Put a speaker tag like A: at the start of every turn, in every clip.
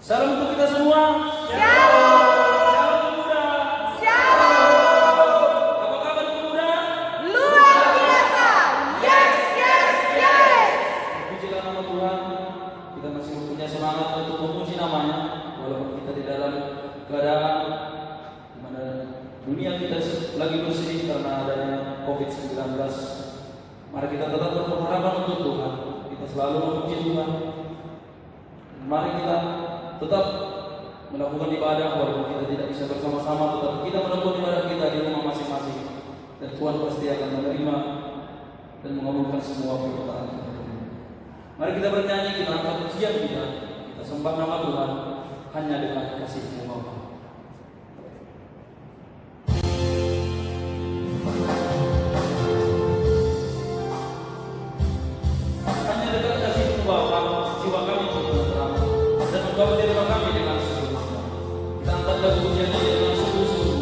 A: Salam untuk kita semua.
B: Shalom.
A: Salam pemuda.
B: Shalom.
A: Apa kabar pemuda?
B: Luar biasa. Yes, yes, yes.
A: Pujilah nama Tuhan. Kita masih mempunyai semangat untuk memuji namanya, walaupun kita di dalam keadaan di mana dunia kita lagi bersedih karena adanya COVID-19. Mari kita tetap berpengharapan untuk Tuhan. Kita selalu memuji Tuhan. Mari kita tetap melakukan ibadah walaupun kita tidak bisa bersama-sama, tetap kita melakukan ibadah kita di rumah masing-masing, dan Tuhan pasti akan menerima dan mengabulkan semua perkataan kita. Mari kita bernyanyi, kita angkat pujian kita sembah nama Tuhan hanya dengan kasih-Mu Bapa. Hanya dengan kasih-Mu Bapa, jiwa kami tertenteram dan Engkau menerima kami dengan sesungguhnya. Kita angkat lagu pujian ini dengan sungguh-sungguh.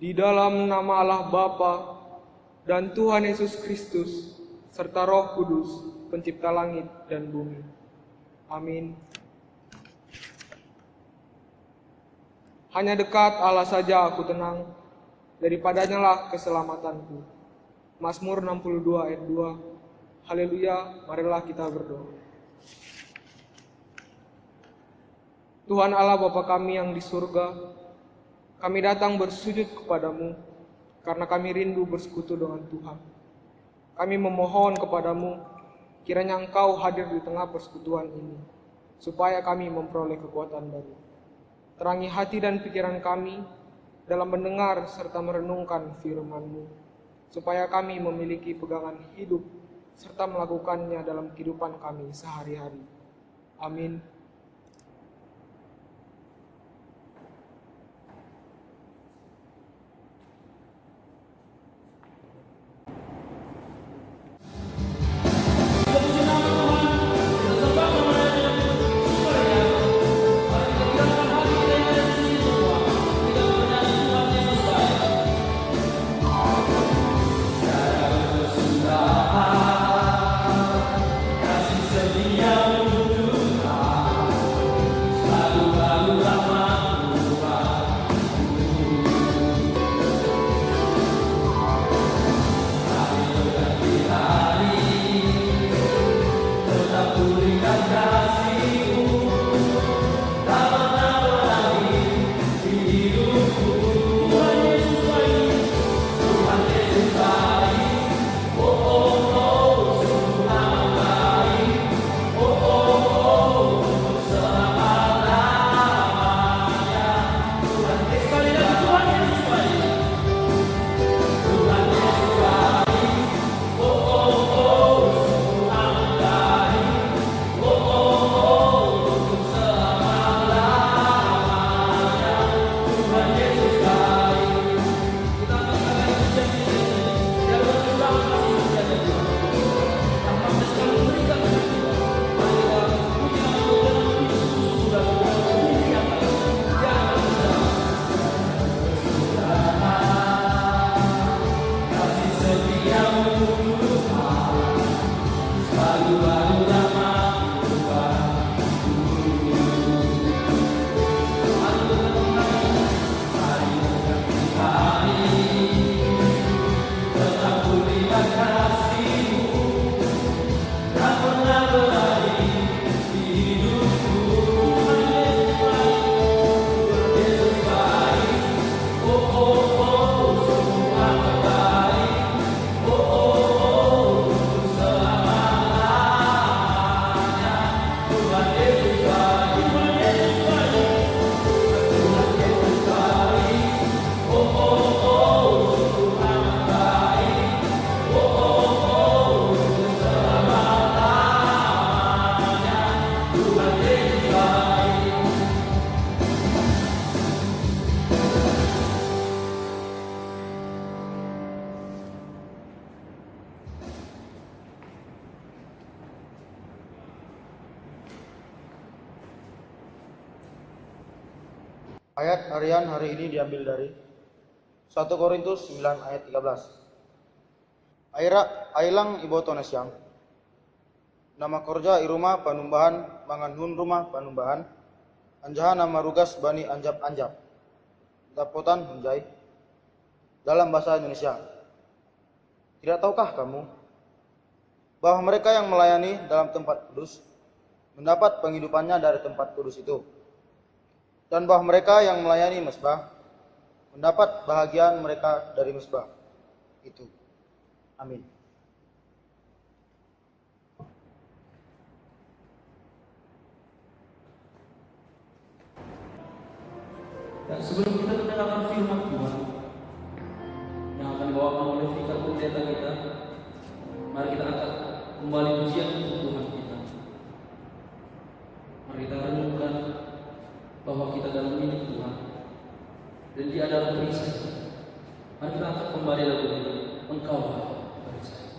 C: Di dalam nama Allah Bapa dan Tuhan Yesus Kristus, serta Roh Kudus, pencipta langit dan bumi. Amin. Hanya dekat Allah saja aku tenang, daripadanya lah keselamatanku. Mazmur 62 ayat 2. Haleluya, marilah kita berdoa. Tuhan Allah Bapa kami yang di surga, kami datang bersujud kepadamu, karena kami rindu bersekutu dengan Tuhan. Kami memohon kepadamu, kiranya Engkau hadir di tengah persekutuan ini, supaya kami memperoleh kekuatan baru. Terangi hati dan pikiran kami dalam mendengar serta merenungkan firman-Mu, supaya kami memiliki pegangan hidup serta melakukannya dalam kehidupan kami sehari-hari. Amin.
D: Ayat harian hari ini diambil dari 1 Korintus 9 ayat 13. Ailang ibo tonesyang. Nama korja iruma panumbahan mangan hun rumah panumbahan. Anjahan nama rugas bani anjap-anjap. Dapotan hunjai. Dalam bahasa Indonesia. Tidak tahukah kamu bahwa mereka yang melayani dalam tempat kudus mendapat penghidupannya dari tempat kudus itu, dan bahwa mereka yang melayani mesbah mendapat bahagian mereka dari mesbah itu. Amin.
A: Dan sebelum kita mendengarkan firman Tuhan yang akan dibawakan oleh Fikar Pendeta kita, mari kita angkat kembali pujian untuk Tuhan kita. Mari kita renungkan bahwa kita dalam milik Tuhan dan Dia adalah perisai. Mari kita angkat kembali lagu ini, Engkau perisai.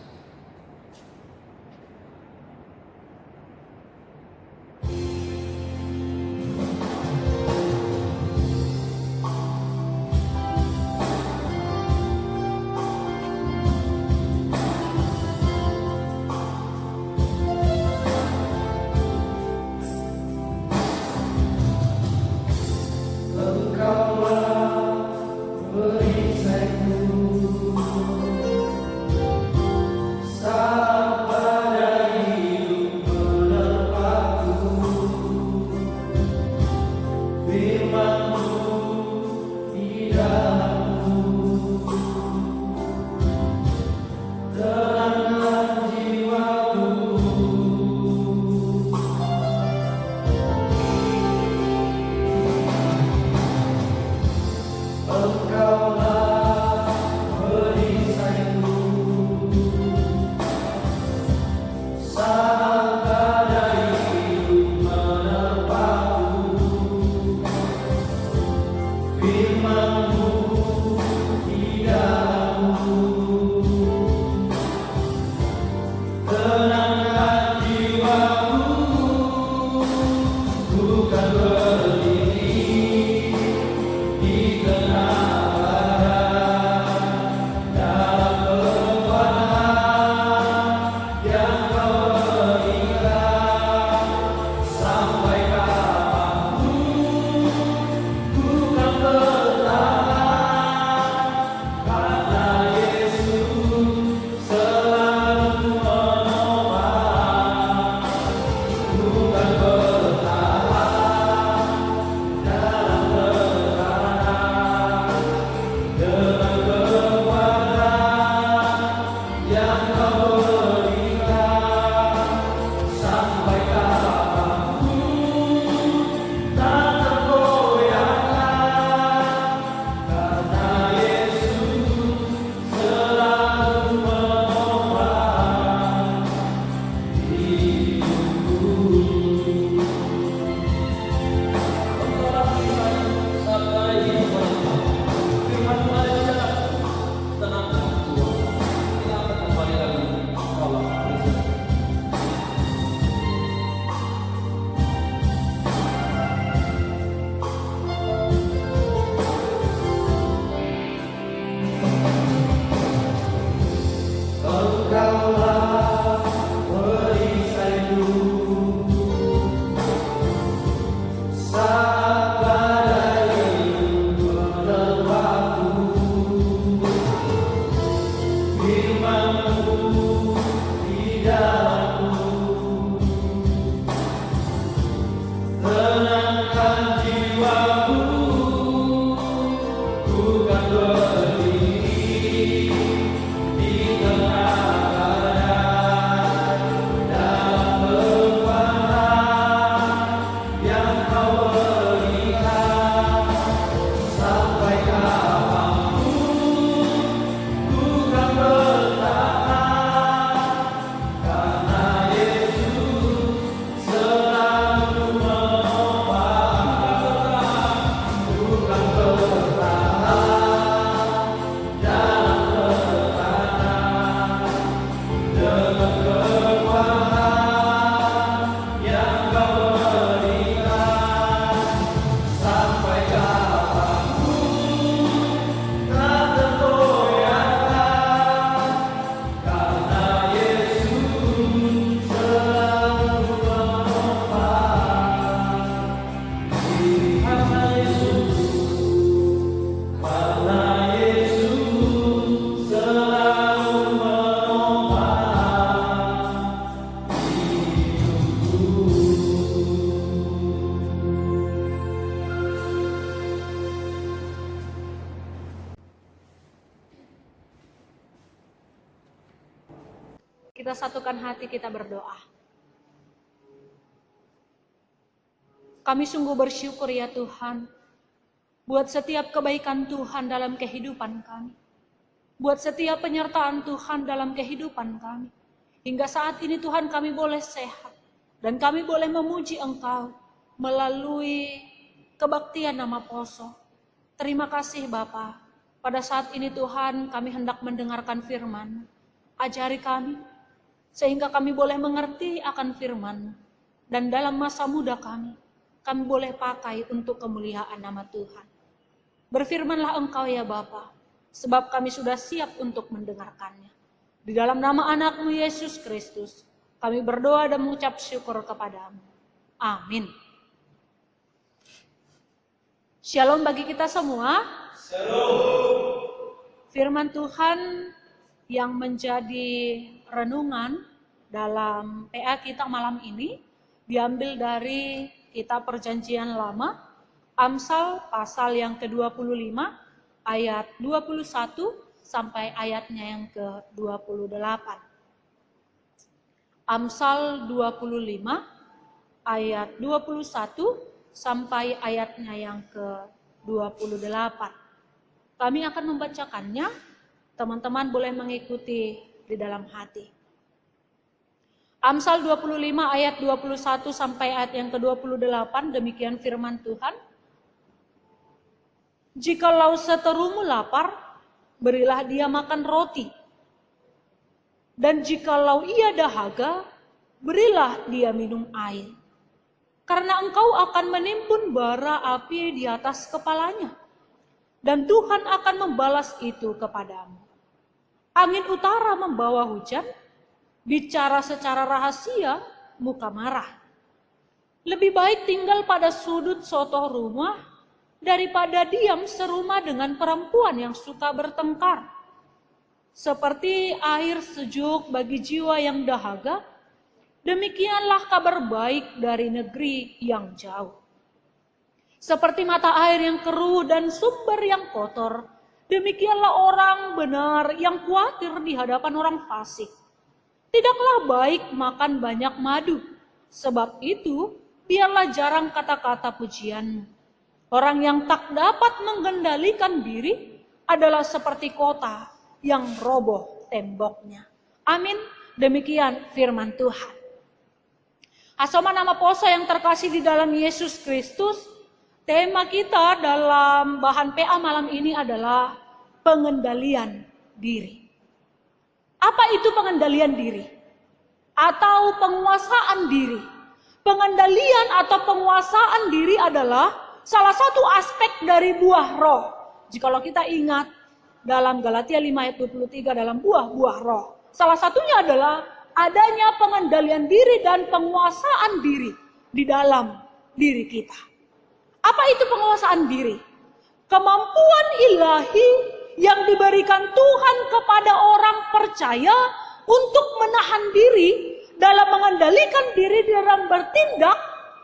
E: Kita satukan hati, kita berdoa. Kami sungguh bersyukur ya Tuhan, buat setiap kebaikan Tuhan dalam kehidupan kami. Buat setiap penyertaan Tuhan dalam kehidupan kami. Hingga saat ini Tuhan kami boleh sehat. Dan kami boleh memuji Engkau melalui kebaktian nama Poso. Terima kasih Bapa. Pada saat ini Tuhan kami hendak mendengarkan firman. Ajari kami, sehingga kami boleh mengerti akan firman. Dan dalam masa muda kami boleh pakai untuk kemuliaan nama Tuhan. Berfirmanlah Engkau ya Bapa, sebab kami sudah siap untuk mendengarkannya. Di dalam nama anak-Mu Yesus Kristus, kami berdoa dan mengucap syukur kepadamu. Amin. Shalom bagi kita semua. Shalom. Firman Tuhan yang menjadi renungan dalam PA kita malam ini diambil dari Kitab Perjanjian Lama, Amsal pasal yang ke-25 ayat 21 sampai ayatnya yang ke-28. Amsal 25 ayat 21 sampai ayatnya yang ke-28. Kami akan membacakannya, teman-teman boleh mengikuti di dalam hati. Amsal 25 ayat 21 sampai ayat yang ke-28, demikian firman Tuhan. Jikalau seterumu lapar, berilah dia makan roti. Dan jikalau ia dahaga, berilah dia minum air. Karena engkau akan menimbun bara api di atas kepalanya. Dan Tuhan akan membalas itu kepadamu. Angin utara membawa hujan, bicara secara rahasia, muka marah. Lebih baik tinggal pada sudut sotoh rumah, daripada diam serumah dengan perempuan yang suka bertengkar. Seperti air sejuk bagi jiwa yang dahaga, demikianlah kabar baik dari negeri yang jauh. Seperti mata air yang keruh dan sumber yang kotor, demikianlah orang benar yang khawatir di hadapan orang fasik. Tidaklah baik makan banyak madu, sebab itu biarlah jarang kata-kata pujianmu. Orang yang tak dapat mengendalikan diri adalah seperti kota yang roboh temboknya. Amin. Demikian firman Tuhan. Asoma nama Poso yang terkasih di dalam Yesus Kristus, tema kita dalam bahan PA malam ini adalah pengendalian diri. Apa itu pengendalian diri? Atau penguasaan diri? Pengendalian atau penguasaan diri adalah salah satu aspek dari buah roh. Jikalau kita ingat dalam Galatia 5 ayat 23 dalam buah-buah roh. Salah satunya adalah adanya pengendalian diri dan penguasaan diri di dalam diri kita. Apa itu penguasaan diri? Kemampuan ilahi yang diberikan Tuhan kepada orang percaya percaya untuk menahan diri dalam mengendalikan diri di dalam bertindak,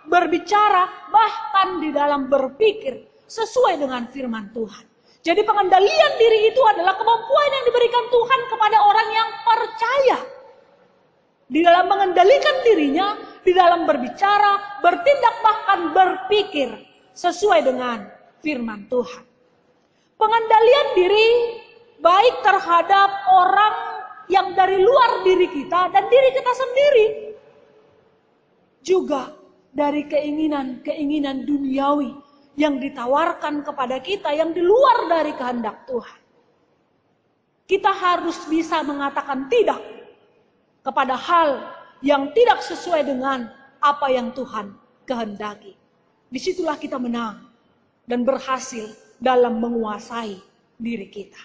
E: berbicara, bahkan di dalam berpikir sesuai dengan firman Tuhan. Jadi pengendalian diri itu adalah kemampuan yang diberikan Tuhan kepada orang yang percaya. Di dalam mengendalikan dirinya, di dalam berbicara, bertindak, bahkan berpikir sesuai dengan firman Tuhan. Pengendalian diri baik terhadap orang yang dari luar diri kita dan diri kita sendiri. Juga dari keinginan-keinginan duniawi yang ditawarkan kepada kita yang di luar dari kehendak Tuhan. Kita harus bisa mengatakan tidak kepada hal yang tidak sesuai dengan apa yang Tuhan kehendaki. Disitulah kita menang dan berhasil dalam menguasai diri kita.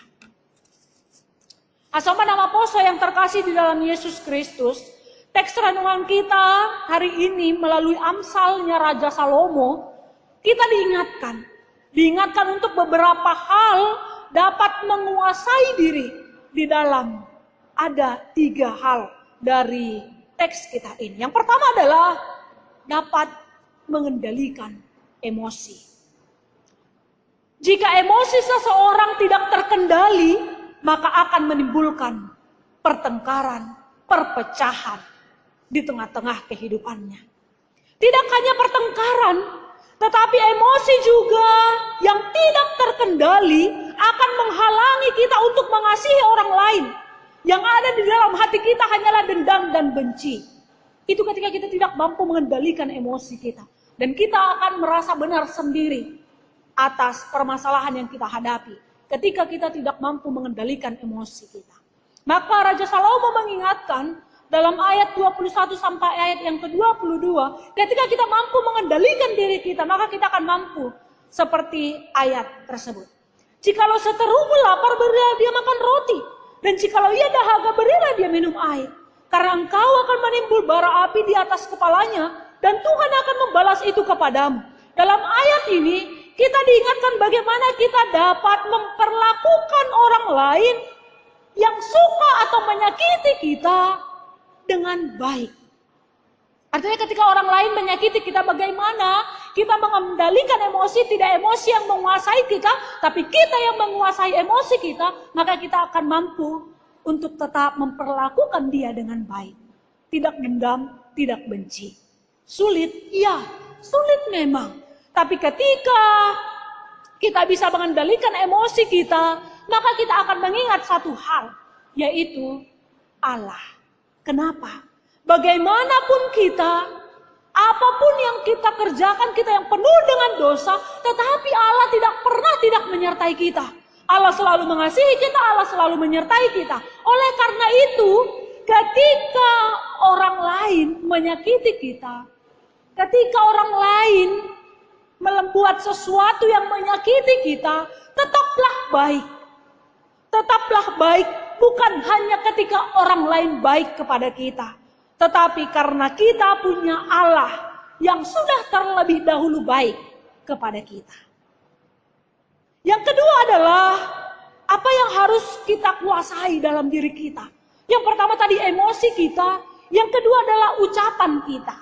E: Asal nama poso yang terkasih di dalam Yesus Kristus, teks renungan kita hari ini melalui Amsalnya Raja Salomo, kita diingatkan untuk beberapa hal dapat menguasai diri di dalam ada 3 hal dari teks kita ini. Yang pertama adalah dapat mengendalikan emosi. Jika emosi seseorang tidak terkendali, maka akan menimbulkan pertengkaran, perpecahan di tengah-tengah kehidupannya. Tidak hanya pertengkaran, tetapi emosi juga yang tidak terkendali akan menghalangi kita untuk mengasihi orang lain. Yang ada di dalam hati kita hanyalah dendam dan benci. Itu ketika kita tidak mampu mengendalikan emosi kita. Dan kita akan merasa benar sendiri atas permasalahan yang kita hadapi. Ketika kita tidak mampu mengendalikan emosi kita. Maka Raja Salomo mengingatkan dalam ayat 21 sampai ayat yang ke-22. Ketika kita mampu mengendalikan diri kita, maka kita akan mampu seperti ayat tersebut. Jikalau seterumu lapar, berilah dia makan roti. Dan jikalau ia dahaga, berilah dia minum air. Karena engkau akan menimbul bara api di atas kepalanya, dan Tuhan akan membalas itu kepadamu. Dalam ayat ini, kita diingatkan bagaimana kita dapat memperlakukan orang lain yang suka atau menyakiti kita dengan baik. Artinya ketika orang lain menyakiti kita, bagaimana kita mengendalikan emosi, tidak emosi yang menguasai kita, tapi kita yang menguasai emosi kita, maka kita akan mampu untuk tetap memperlakukan dia dengan baik. Tidak dendam, tidak benci. Sulit, iya, sulit memang. Tapi ketika kita bisa mengendalikan emosi kita, maka kita akan mengingat satu hal, yaitu Allah. Kenapa? Bagaimanapun kita, apapun yang kita kerjakan, kita yang penuh dengan dosa, tetapi Allah tidak pernah tidak menyertai kita. Allah selalu mengasihi kita, Allah selalu menyertai kita. Oleh karena itu, ketika orang lain menyakiti kita, ketika orang lain membuat sesuatu yang menyakiti kita, tetaplah baik. Tetaplah baik, bukan hanya ketika orang lain baik kepada kita. Tetapi karena kita punya Allah yang sudah terlebih dahulu baik kepada kita. Yang kedua adalah apa yang harus kita kuasai dalam diri kita. Yang pertama tadi emosi kita, yang kedua adalah ucapan kita.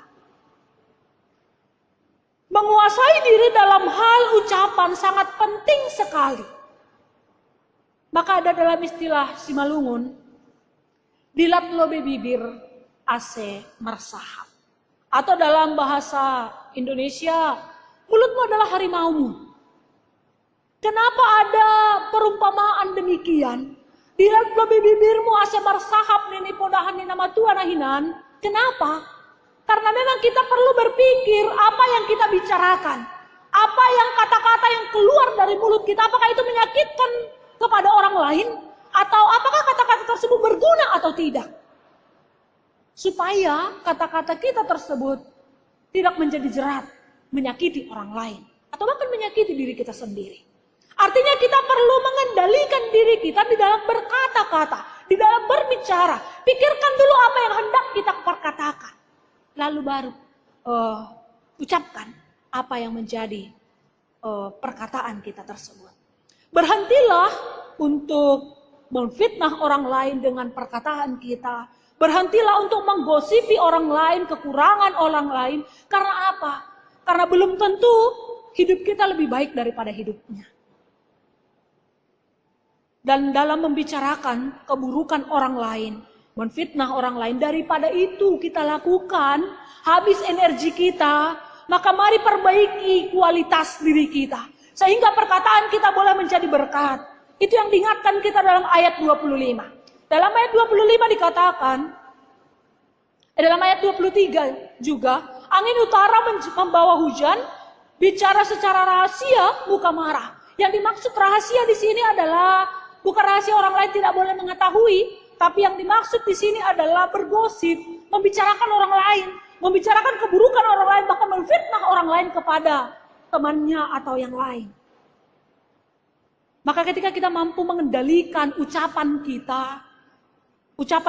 E: Menguasai diri dalam hal ucapan sangat penting sekali. Maka ada dalam istilah Simalungun, dilat lobe bibir ase mersahap. Atau dalam bahasa Indonesia, mulutmu adalah harimaumu. Kenapa ada perumpamaan demikian? Dilat lobe bibirmu ase mersahap nini podahan ni nama Tuhan ahinan. Kenapa? Karena memang kita perlu berpikir apa yang kita bicarakan. Apa yang kata-kata yang keluar dari mulut kita, apakah itu menyakitkan kepada orang lain? Atau apakah kata-kata tersebut berguna atau tidak? Supaya kata-kata kita tersebut tidak menjadi jerat, menyakiti orang lain. Atau bahkan menyakiti diri kita sendiri. Artinya kita perlu mengendalikan diri kita di dalam berkata-kata, di dalam berbicara. Pikirkan dulu apa yang hendak kita perkatakan. Lalu baru ucapkan apa yang menjadi perkataan kita tersebut. Berhentilah untuk memfitnah orang lain dengan perkataan kita. Berhentilah untuk menggosipi orang lain, kekurangan orang lain. Karena apa? Karena belum tentu hidup kita lebih baik daripada hidupnya. Dan dalam membicarakan keburukan orang lain, menfitnah orang lain, daripada itu kita lakukan, habis energi kita, maka mari perbaiki kualitas diri kita. Sehingga perkataan kita boleh menjadi berkat. Itu yang diingatkan kita dalam ayat 25. Dalam ayat 25 dikatakan, dalam ayat 23 juga, angin utara membawa hujan, bicara secara rahasia, muka marah. Yang dimaksud rahasia di sini adalah bukan rahasia orang lain tidak boleh mengetahui, tapi yang dimaksud di sini adalah bergosip, membicarakan orang lain, membicarakan keburukan orang lain, bahkan memfitnah orang lain kepada temannya atau yang lain. Maka ketika kita mampu mengendalikan ucapan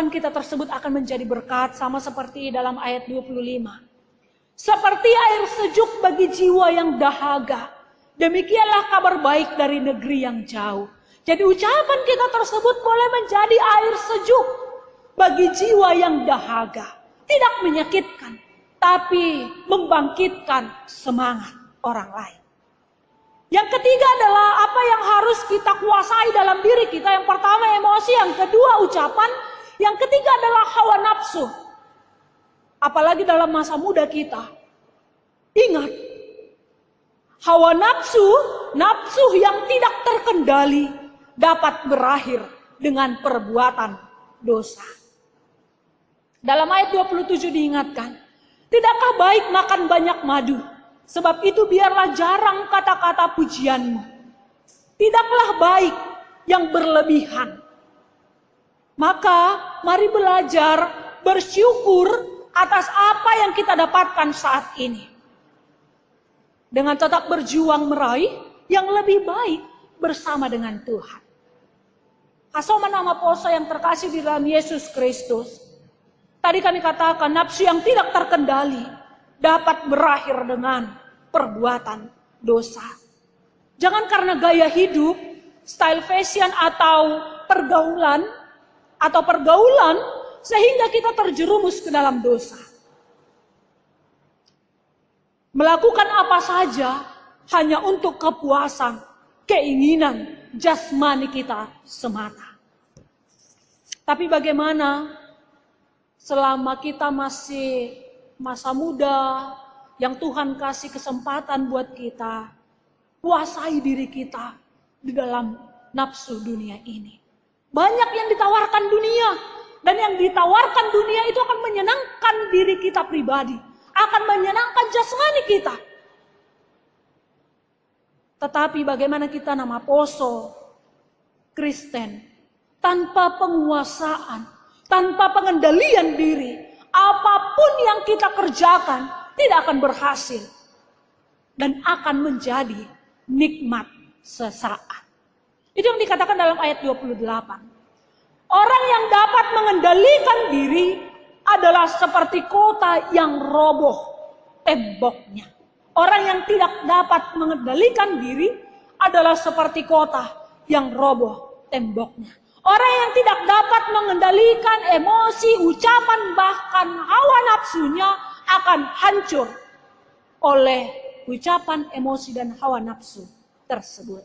E: kita tersebut akan menjadi berkat, sama seperti dalam ayat 25. Seperti air sejuk bagi jiwa yang dahaga, demikianlah kabar baik dari negeri yang jauh. Jadi ucapan kita tersebut boleh menjadi air sejuk bagi jiwa yang dahaga. Tidak menyakitkan, tapi membangkitkan semangat orang lain. Yang ketiga adalah apa yang harus kita kuasai dalam diri kita. Yang pertama emosi, yang kedua ucapan, yang ketiga adalah hawa nafsu. Apalagi dalam masa muda kita. Ingat, hawa nafsu, nafsu yang tidak terkendali dapat berakhir dengan perbuatan dosa. Dalam ayat 27 diingatkan, tidakkah baik makan banyak madu? Sebab itu biarlah jarang kata-kata pujianmu. Tidaklah baik yang berlebihan. Maka mari belajar bersyukur atas apa yang kita dapatkan saat ini. Dengan tetap berjuang meraih yang lebih baik bersama dengan Tuhan. Kasoma nama poso yang terkasih di dalam Yesus Kristus. Tadi kami katakan nafsu yang tidak terkendali dapat berakhir dengan perbuatan dosa. Jangan karena gaya hidup, style fashion atau pergaulan sehingga kita terjerumus ke dalam dosa. Melakukan apa saja hanya untuk kepuasan, keinginan jasmani kita semata. Tapi bagaimana selama kita masih masa muda yang Tuhan kasih kesempatan buat kita, kuasai diri kita di dalam nafsu dunia ini. Banyak yang ditawarkan dunia, dan yang ditawarkan dunia itu akan menyenangkan diri kita pribadi, akan menyenangkan jasmani kita. Tetapi bagaimana kita nama poso Kristen tanpa penguasaan, tanpa pengendalian diri, apapun yang kita kerjakan tidak akan berhasil dan akan menjadi nikmat sesaat. Itu yang dikatakan dalam ayat 28. Orang yang dapat mengendalikan diri adalah seperti kota yang roboh temboknya. Orang yang tidak dapat mengendalikan diri adalah seperti kota yang roboh temboknya. Orang yang tidak dapat mengendalikan emosi, ucapan, bahkan hawa nafsunya akan hancur oleh ucapan, emosi, dan hawa nafsu tersebut.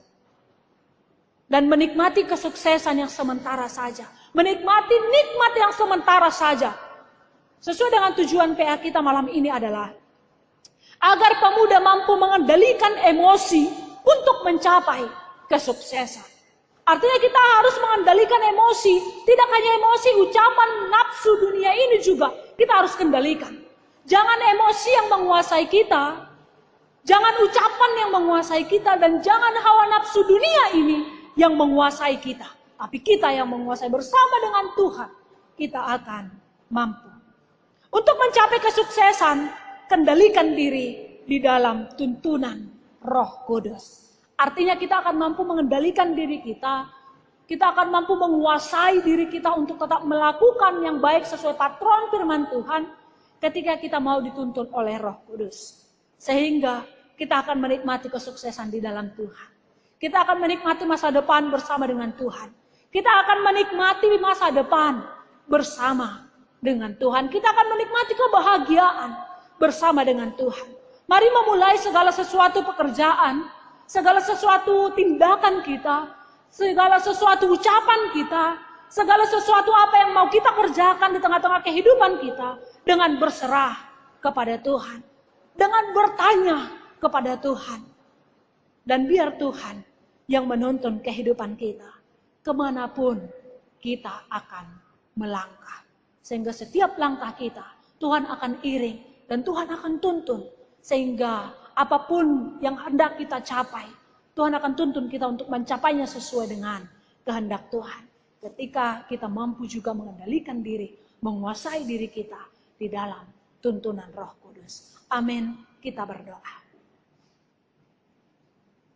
E: Dan menikmati kesuksesan yang sementara saja. Menikmati nikmat yang sementara saja. Sesuai dengan tujuan PA kita malam ini adalah agar pemuda mampu mengendalikan emosi untuk mencapai kesuksesan. Artinya kita harus mengendalikan emosi. Tidak hanya emosi, ucapan, nafsu dunia ini juga kita harus kendalikan. Jangan emosi yang menguasai kita. Jangan ucapan yang menguasai kita. Dan jangan hawa nafsu dunia ini yang menguasai kita. Tapi kita yang menguasai bersama dengan Tuhan. Kita akan mampu. Untuk mencapai kesuksesan, kendalikan diri di dalam tuntunan Roh Kudus. Artinya kita akan mampu mengendalikan diri kita. Kita akan mampu menguasai diri kita untuk tetap melakukan yang baik sesuai patron firman Tuhan. Ketika kita mau dituntun oleh Roh Kudus. Sehingga kita akan menikmati kesuksesan di dalam Tuhan. Kita akan menikmati masa depan bersama dengan Tuhan. Kita akan menikmati masa depan bersama dengan Tuhan. Kita akan menikmati kebahagiaan bersama dengan Tuhan. Mari memulai segala sesuatu pekerjaan, segala sesuatu tindakan kita, segala sesuatu ucapan kita, segala sesuatu apa yang mau kita kerjakan di tengah-tengah kehidupan kita dengan berserah kepada Tuhan, dengan bertanya kepada Tuhan. Dan biar Tuhan yang menuntun kehidupan kita kemanapun kita akan melangkah. Sehingga setiap langkah kita Tuhan akan iring dan Tuhan akan tuntun. Sehingga apapun yang hendak kita capai, Tuhan akan tuntun kita untuk mencapainya sesuai dengan kehendak Tuhan. Ketika kita mampu juga mengendalikan diri, menguasai diri kita di dalam tuntunan Roh Kudus. Amin. Kita berdoa.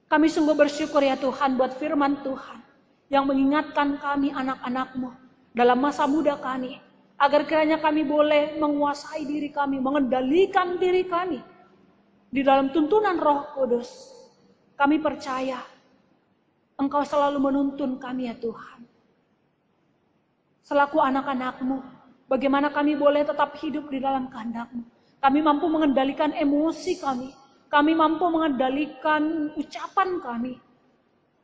E: Kami sungguh bersyukur ya Tuhan buat firman Tuhan yang mengingatkan kami anak-anak-Mu dalam masa muda kami. Agar kiranya kami boleh menguasai diri kami, mengendalikan diri kami di dalam tuntunan Roh Kudus. Kami percaya Engkau selalu menuntun kami ya Tuhan. Selaku anak-anak-Mu, bagaimana kami boleh tetap hidup di dalam kehendak-Mu. Kami mampu mengendalikan emosi kami. Kami mampu mengendalikan ucapan kami.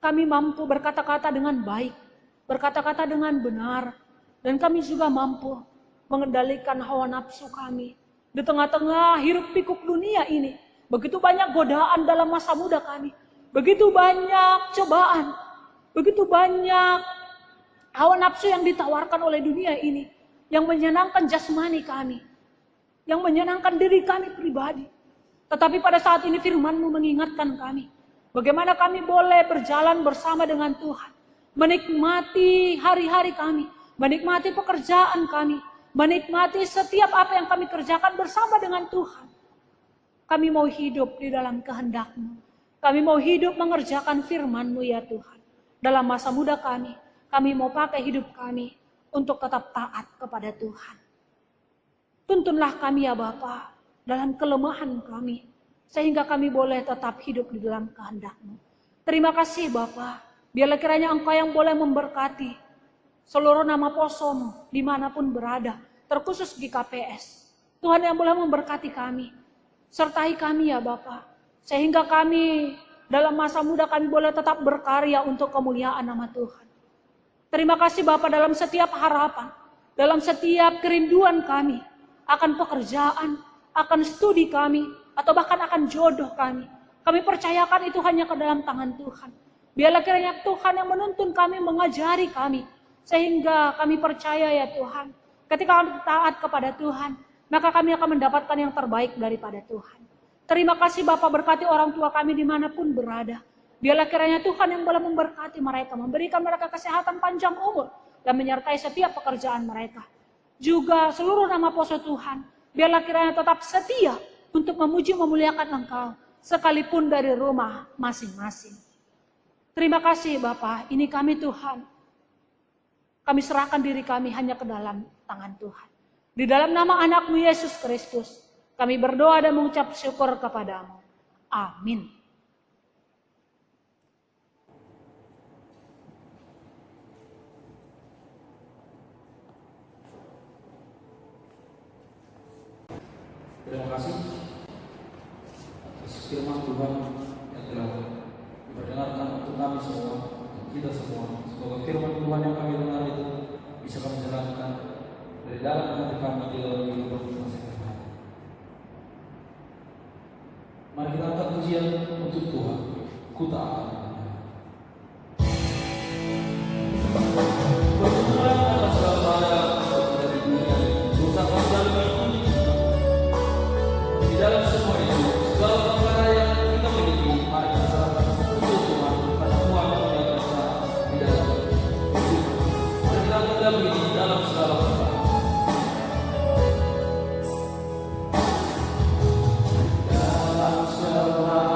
E: Kami mampu berkata-kata dengan baik, berkata-kata dengan benar. Dan kami juga mampu mengendalikan hawa nafsu kami. Di tengah-tengah hiruk pikuk dunia ini, begitu banyak godaan dalam masa muda kami. Begitu banyak cobaan. Begitu banyak hawa nafsu yang ditawarkan oleh dunia ini. Yang menyenangkan jasmani kami. Yang menyenangkan diri kami pribadi. Tetapi pada saat ini firman-Mu mengingatkan kami. Bagaimana kami boleh berjalan bersama dengan Tuhan. Menikmati hari-hari kami. Menikmati pekerjaan kami. Menikmati setiap apa yang kami kerjakan bersama dengan Tuhan. Kami mau hidup di dalam kehendak-Mu. Kami mau hidup mengerjakan firman-Mu ya Tuhan. Dalam masa muda kami mau pakai hidup kami untuk tetap taat kepada Tuhan. Tuntunlah kami ya Bapa dalam kelemahan kami. Sehingga kami boleh tetap hidup di dalam kehendak-Mu. Terima kasih Bapa. Biarlah kiranya Engkau yang boleh memberkati seluruh nama poso-Mu dimanapun berada. Terkhusus di KPS. Tuhan yang boleh memberkati kami. Sertai kami ya Bapa. Sehingga kami dalam masa muda kami boleh tetap berkarya untuk kemuliaan nama Tuhan. Terima kasih Bapa dalam setiap harapan. Dalam setiap kerinduan kami. Akan pekerjaan. Akan studi kami. Atau bahkan akan jodoh kami. Kami percayakan itu hanya ke dalam tangan Tuhan. Biarlah kiranya Tuhan yang menuntun kami, mengajari kami. Sehingga kami percaya ya Tuhan. Ketika kami taat kepada Tuhan. Maka kami akan mendapatkan yang terbaik daripada Tuhan. Terima kasih Bapak, berkati orang tua kami dimanapun berada. Biarlah kiranya Tuhan yang boleh memberkati mereka. Memberikan mereka kesehatan panjang umur. Dan menyertai setiap pekerjaan mereka. Juga seluruh nama poso Tuhan. Biarlah kiranya tetap setia. Untuk memuji memuliakan Engkau. Sekalipun dari rumah masing-masing. Terima kasih Bapak. Ini kami Tuhan. Kami serahkan diri kami hanya ke dalam tangan Tuhan. Di dalam nama anak-Mu Yesus Kristus. Kami berdoa dan mengucap syukur kepada-Mu. Amin.
A: Terima kasih atas firman Tuhan yang telah diperdengarkan untuk kami semua, untuk kita semua. Semoga firman Tuhan yang kami dengar itu bisa kami jalankan dari dalam hati kami di dalam kehidupan masa depan. Mari kita angkat pujian untuk Tuhan. Ku tak akan menyerah. Bersyukur atas segala pada di dunia ini. Dosa kami selalu mengikuti kita. Di dalam semua itu, segala perkara yang kita miliki, mari kita serahkan untuk Tuhan. Karena Tuhan yang bisa di dalam hidup. Mari kita lakukan begini di dalam segala perkara. Dalam segala perkara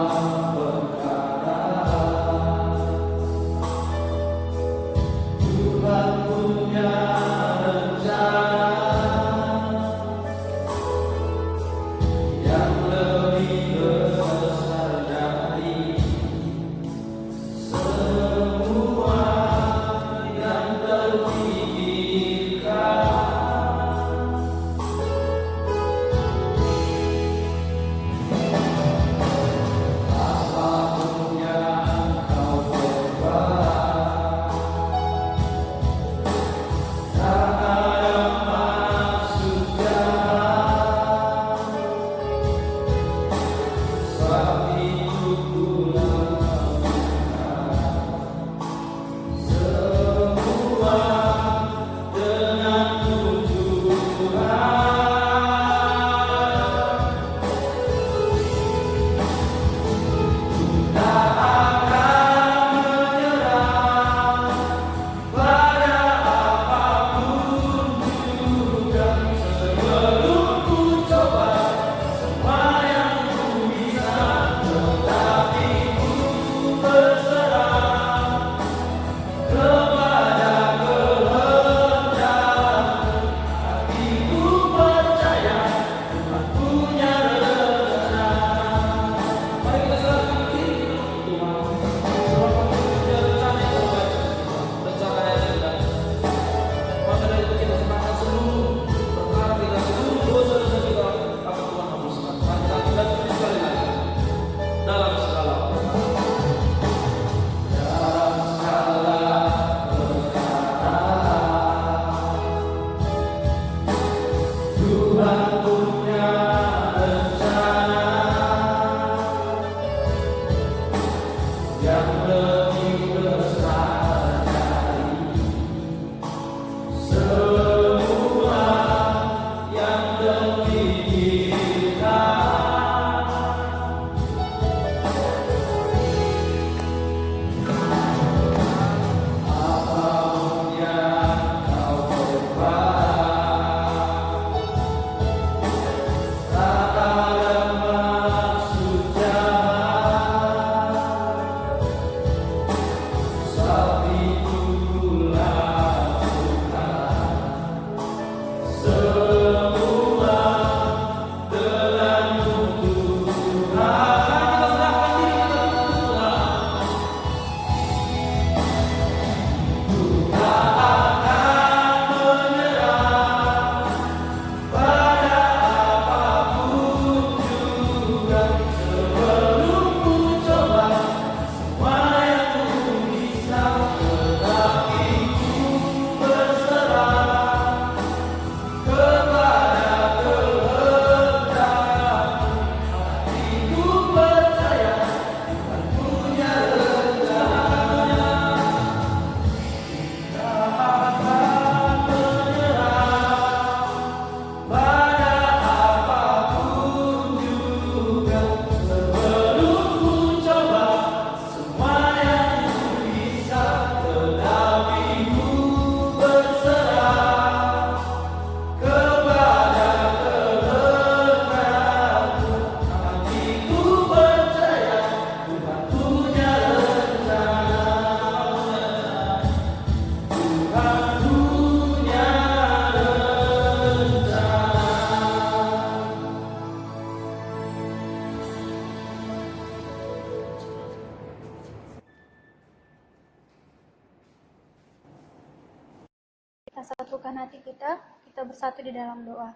F: Kita satukan hati kita bersatu di dalam doa.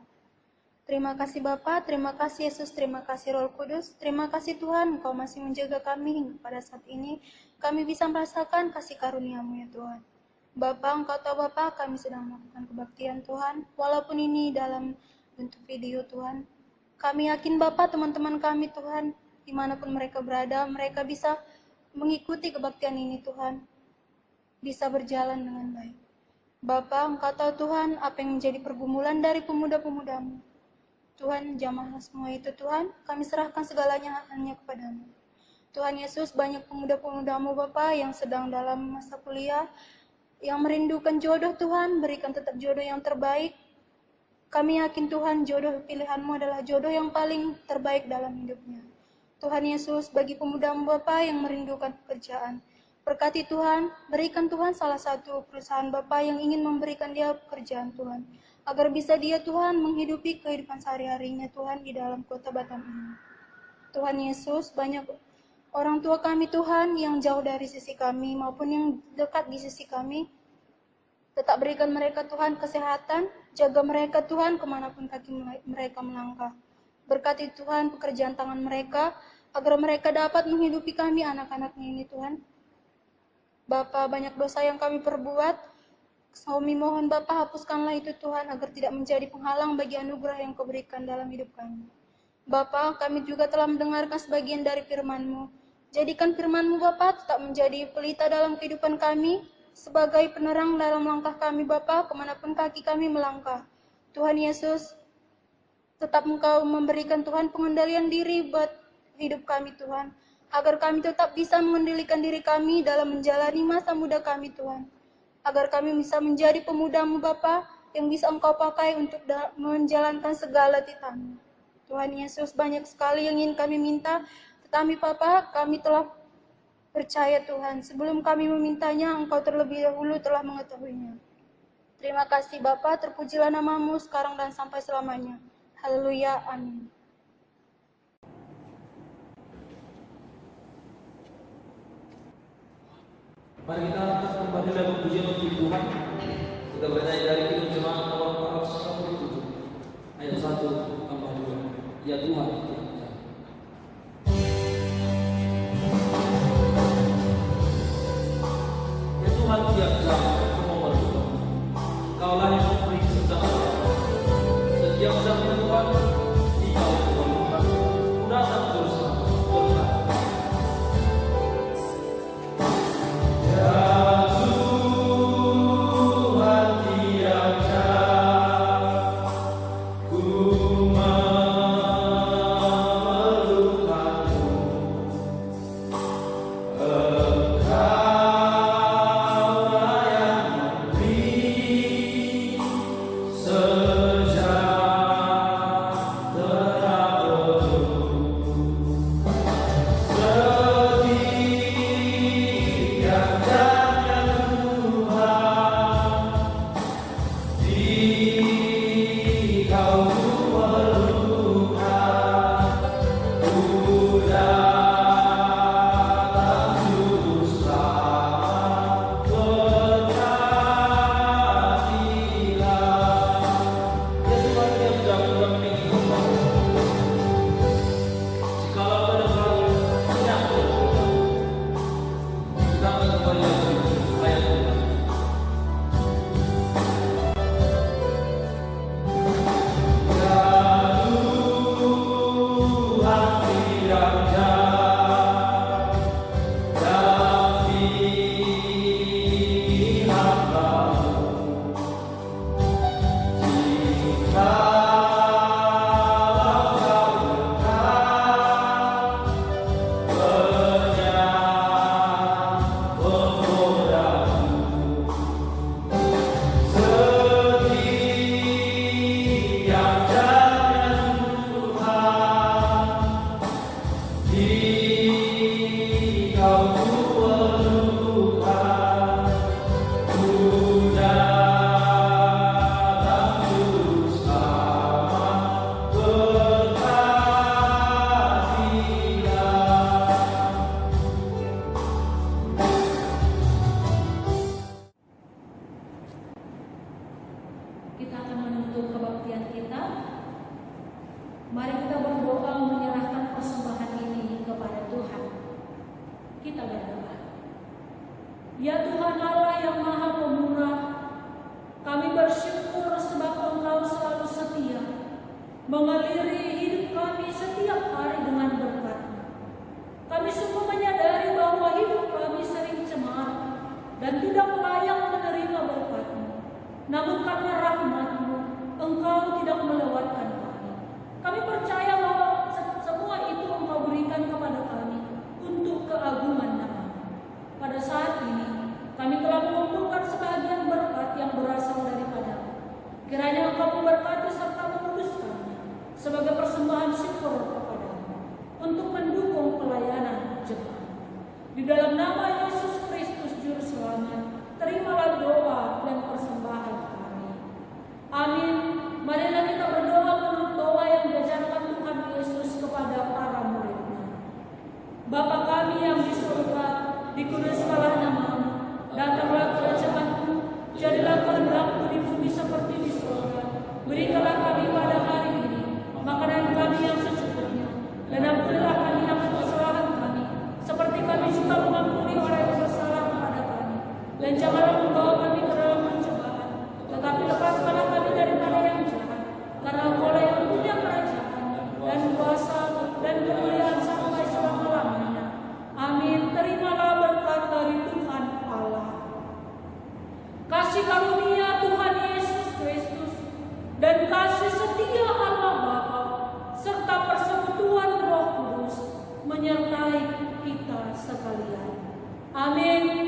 F: Terima kasih Bapa, terima kasih Yesus, terima kasih Roh Kudus, terima kasih Tuhan, Engkau masih menjaga kami hingga pada saat ini. Kami bisa merasakan kasih karunia-Mu ya Tuhan. Bapa, Engkau tahu Bapa, kami sedang melakukan kebaktian Tuhan, walaupun ini dalam bentuk video Tuhan. Kami yakin Bapa, teman-teman kami Tuhan, dimanapun mereka berada, mereka bisa mengikuti kebaktian ini Tuhan, bisa berjalan dengan baik. Bapa, Engkau tahu Tuhan, apa yang menjadi pergumulan dari pemuda-pemuda-Mu. Tuhan, jamahlah semua itu Tuhan, kami serahkan segalanya hanya kepadamu. Tuhan Yesus, banyak pemuda-pemuda-Mu Bapa yang sedang dalam masa kuliah, yang merindukan jodoh Tuhan, berikan tetap jodoh yang terbaik. Kami yakin Tuhan, jodoh pilihan-Mu adalah jodoh yang paling terbaik dalam hidupnya. Tuhan Yesus, bagi pemuda-Mu Bapa yang merindukan pekerjaan, berkati Tuhan, berikan Tuhan salah satu perusahaan Bapa yang ingin memberikan dia pekerjaan Tuhan, agar bisa dia Tuhan menghidupi kehidupan sehari-harinya Tuhan di dalam kota Batam ini. Tuhan Yesus, banyak orang tua kami Tuhan yang jauh dari sisi kami maupun yang dekat di sisi kami, tetap berikan mereka Tuhan kesehatan, jaga mereka Tuhan kemanapun kaki mereka melangkah. Berkati Tuhan pekerjaan tangan mereka, agar mereka dapat menghidupi kami anak-anaknya ini Tuhan. Bapa, banyak dosa yang kami perbuat, kami mohon Bapa hapuskanlah itu Tuhan, agar tidak menjadi penghalang bagi anugerah yang Kau berikan dalam hidup kami. Bapa, kami juga telah mendengarkan sebagian dari firman-Mu. Jadikan firman-Mu Bapa tetap menjadi pelita dalam kehidupan kami, sebagai penerang dalam langkah kami Bapa, kemanapun kaki kami melangkah. Tuhan Yesus, tetap Engkau memberikan Tuhan pengendalian diri buat hidup kami Tuhan, agar kami tetap bisa mengendalikan diri kami dalam menjalani masa muda kami Tuhan, agar kami bisa menjadi pemuda-Mu Bapa yang bisa Engkau pakai untuk menjalankan segala titah-Mu. Tuhan Yesus, banyak sekali yang ingin kami minta, tetapi Bapa, kami telah percaya Tuhan, sebelum kami memintanya, Engkau terlebih dahulu telah mengetahuinya. Terima kasih Bapa, terpujilah nama-Mu sekarang dan sampai selamanya. Haleluya, amin.
A: Mari kita angkat kembali lagu pujian untuk Tuhan. Kita bernyanyi dari Kidung Jemaat Awal Parab 107 ayat 1 tambah 2. Ya Tuhan, ya Tuhan, tiap jam Kau berdoa. Kaulah yang memberi kesempatan. Setiap jam Tuhan, Engkau berdoa. Datang terus berdoa. Ya Tuhan, tiap
E: kita akan menutup kebaktian kita. Mari kita berdoa menyerahkan persembahan ini kepada Tuhan. Kita berdoa. Ya Tuhan Allah yang Maha Pemurah, kami bersyukur sebab Engkau selalu setia, mengaliri hidup kami setiap hari dengan berkat. Kami sungguh menyadari bahwa hidup kami sering cemar dan tidak layak menerima berkat-Mu. Namun karena rahmat-Mu, Engkau tidak melewatkan kami. Kami percaya bahwa semua itu Engkau berikan kepada kami untuk keagungan nama-Mu. Pada saat ini, kami telah mengumpulkan sebagian berkat yang berasal daripada-Mu. Kiranya Engkau memberkati serta menguduskannya sebagai persembahan syukur kepada-Mu untuk mendukung pelayanan jemaat. Di dalam nama Yesus Kristus Juru Selamat, terimalah doa dan persembahan kami. Amin. Marilah kita berdoa menurut doa yang diajarkan Tuhan Yesus kepada para murid-Nya. Bapa kami yang di surga, dikuduskanlah nama-Mu, datanglah kerajaan-Mu, jadilah kehendak-Mu di bumi seperti di surga. Berikanlah kami pada hari ini makanan kami yang secukupnya, dan ampunilah kami akan kesalahan kami, seperti kami juga mengampuni orang yang bersalah kepada kami. Dan janganlah membawa kami ke dalam pencobaan, tetapi lepaskanlah kami daripada yang jahat, karena Engkau yang punya kerajaan dan kuasa dan kemuliaan sampai selama-lamanya. Amin. Terimalah berkat dari Tuhan Allah. Kasih karunia Tuhan Yesus Kristus dan kasih setia Allah Bapa serta persekutuan Roh Kudus menyertai kita sekalian. Amin.